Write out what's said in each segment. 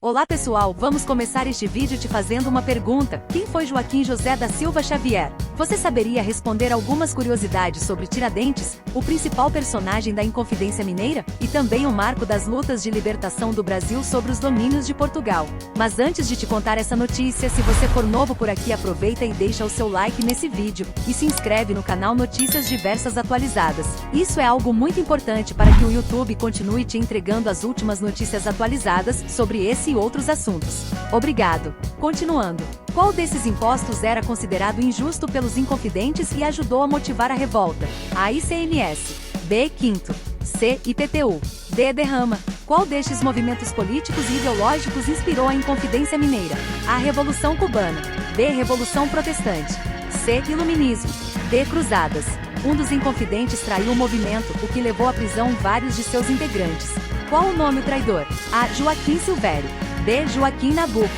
Olá pessoal, vamos começar este vídeo te fazendo uma pergunta. Quem foi Joaquim José da Silva Xavier? Você saberia responder algumas curiosidades sobre Tiradentes, o principal personagem da Inconfidência Mineira, e também o marco das lutas de libertação do Brasil sobre os domínios de Portugal. Mas antes de te contar essa notícia, se você for novo por aqui, aproveita e deixa o seu like nesse vídeo, e se inscreve no canal Notícias Diversas Atualizadas. Isso é algo muito importante para que o YouTube continue te entregando as últimas notícias atualizadas sobre esse e outros assuntos. Obrigado. Continuando. Qual desses impostos era considerado injusto pelos Inconfidentes e ajudou a motivar a revolta? A. ICMS. B. Quinto. C. IPTU. D. Derrama. Qual destes movimentos políticos e ideológicos inspirou a Inconfidência Mineira? A. Revolução Cubana. B. Revolução Protestante. C. Iluminismo. D. Cruzadas. Um dos Inconfidentes traiu o movimento, o que levou à prisão vários de seus integrantes. Qual o nome traidor? A. Joaquim Silvério. B. Joaquim Nabuco.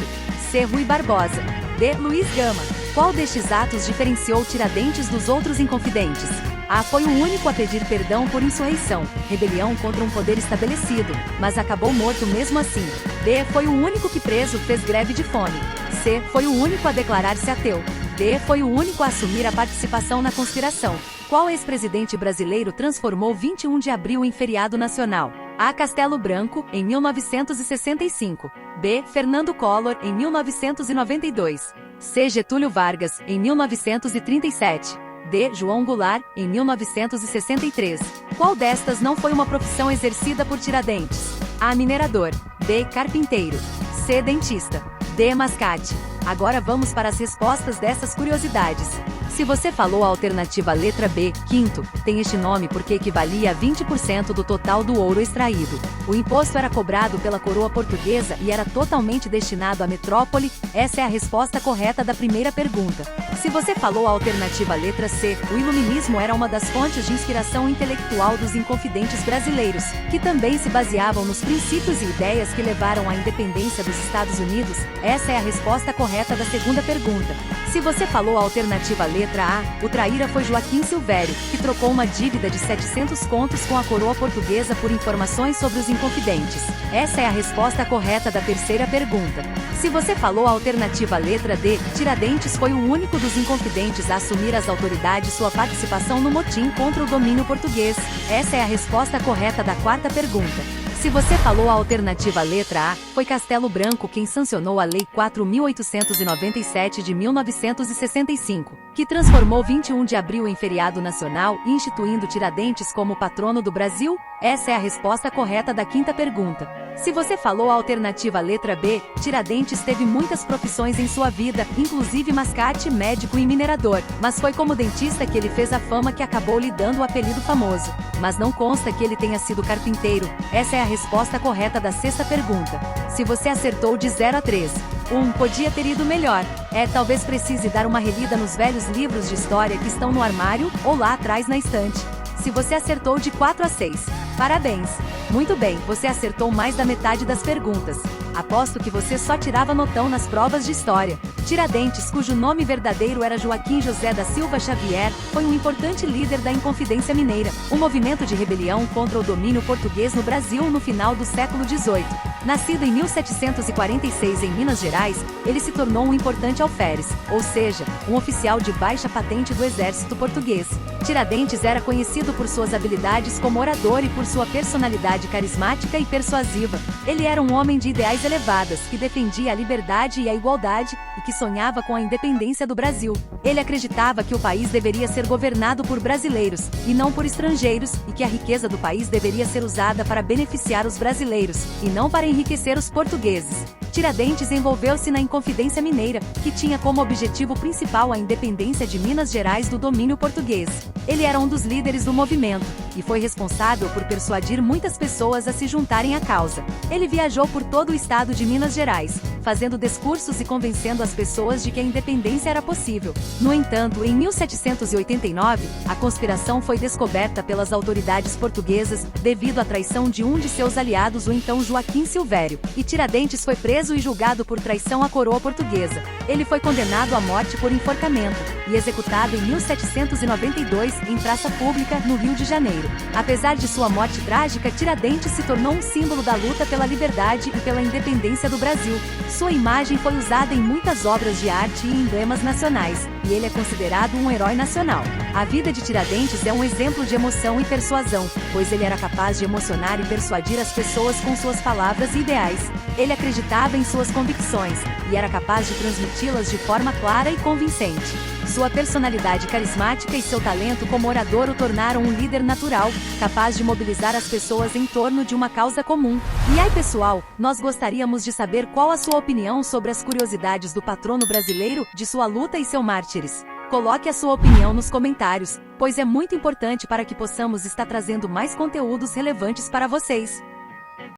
C. Rui Barbosa. D. Luiz Gama. Qual destes atos diferenciou Tiradentes dos outros Inconfidentes? A. Foi o único a pedir perdão por insurreição, rebelião contra um poder estabelecido, mas acabou morto mesmo assim. B. Foi o único que preso fez greve de fome. C. Foi o único a declarar-se ateu. D. Foi o único a assumir a participação na conspiração. Qual ex-presidente brasileiro transformou 21 de abril em feriado nacional? A. Castelo Branco, em 1965. B. Fernando Collor, em 1992. C. Getúlio Vargas, em 1937. D. João Goulart, em 1963. Qual destas não foi uma profissão exercida por Tiradentes? A. Minerador. B. Carpinteiro. C. Dentista. D. Mascate. Agora vamos para as respostas dessas curiosidades. Se você falou a alternativa letra B, quinto, tem este nome porque equivalia a 20% do total do ouro extraído. O imposto era cobrado pela coroa portuguesa e era totalmente destinado à metrópole. Essa é a resposta correta da primeira pergunta. Se você falou a alternativa letra C, o iluminismo era uma das fontes de inspiração intelectual dos Inconfidentes brasileiros, que também se baseavam nos princípios e ideias que levaram à independência dos Estados Unidos. Essa é a resposta correta da segunda pergunta. Se você falou a alternativa letra A, o traíra foi Joaquim Silvério, que trocou uma dívida de 700 contos com a coroa portuguesa por informações sobre os Inconfidentes. Essa é a resposta correta da terceira pergunta. Se você falou a alternativa letra D, Tiradentes foi o único dos Inconfidentes a assumir as autoridades sua participação no motim contra o domínio português. Essa é a resposta correta da quarta pergunta. Se você falou a alternativa letra A, foi Castelo Branco quem sancionou a Lei 4.897 de 1965, que transformou 21 de abril em feriado nacional, instituindo Tiradentes como patrono do Brasil. Essa é a resposta correta da quinta pergunta. Se você falou a alternativa letra B, Tiradentes teve muitas profissões em sua vida, inclusive mascate, médico e minerador, mas foi como dentista que ele fez a fama que acabou lhe dando o apelido famoso. Mas não consta que ele tenha sido carpinteiro. Essa é a resposta correta da sexta pergunta. Se você acertou de 0 a 3, 1. Podia ter ido melhor. Talvez precise dar uma relida nos velhos livros de história que estão no armário, ou lá atrás na estante. Se você acertou de 4 a 6, parabéns! Muito bem, você acertou mais da metade das perguntas. Aposto que você só tirava notão nas provas de história. Tiradentes, cujo nome verdadeiro era Joaquim José da Silva Xavier, foi um importante líder da Inconfidência Mineira, um movimento de rebelião contra o domínio português no Brasil no final do século XVIII. Nascido em 1746 em Minas Gerais, ele se tornou um importante alferes, ou seja, um oficial de baixa patente do exército português. Tiradentes era conhecido por suas habilidades como orador e por sua personalidade carismática e persuasiva. Ele era um homem de ideais elevadas, que defendia a liberdade e a igualdade, e que sonhava com a independência do Brasil. Ele acreditava que o país deveria ser governado por brasileiros, e não por estrangeiros, e que a riqueza do país deveria ser usada para beneficiar os brasileiros, e não para enriquecer os portugueses. Tiradentes envolveu-se na Inconfidência Mineira, que tinha como objetivo principal a independência de Minas Gerais do domínio português. Ele era um dos líderes do movimento, e foi responsável por persuadir muitas pessoas a se juntarem à causa. Ele viajou por todo o estado de Minas Gerais, fazendo discursos e convencendo as pessoas de que a independência era possível. No entanto, em 1789, a conspiração foi descoberta pelas autoridades portuguesas, devido à traição de um de seus aliados, o então Joaquim Silvério, e Tiradentes foi preso preso e julgado por traição à coroa portuguesa. Ele foi condenado à morte por enforcamento e executado em 1792 em praça pública, no Rio de Janeiro. Apesar de sua morte trágica, Tiradentes se tornou um símbolo da luta pela liberdade e pela independência do Brasil. Sua imagem foi usada em muitas obras de arte e emblemas nacionais, e ele é considerado um herói nacional. A vida de Tiradentes é um exemplo de emoção e persuasão, pois ele era capaz de emocionar e persuadir as pessoas com suas palavras e ideais. Ele acreditava em suas convicções, e era capaz de transmiti-las de forma clara e convincente. Sua personalidade carismática e seu talento como orador o tornaram um líder natural, capaz de mobilizar as pessoas em torno de uma causa comum. E aí, pessoal, nós gostaríamos de saber qual a sua opinião sobre as curiosidades do patrono brasileiro, de sua luta e seus mártires. Coloque a sua opinião nos comentários, pois é muito importante para que possamos estar trazendo mais conteúdos relevantes para vocês.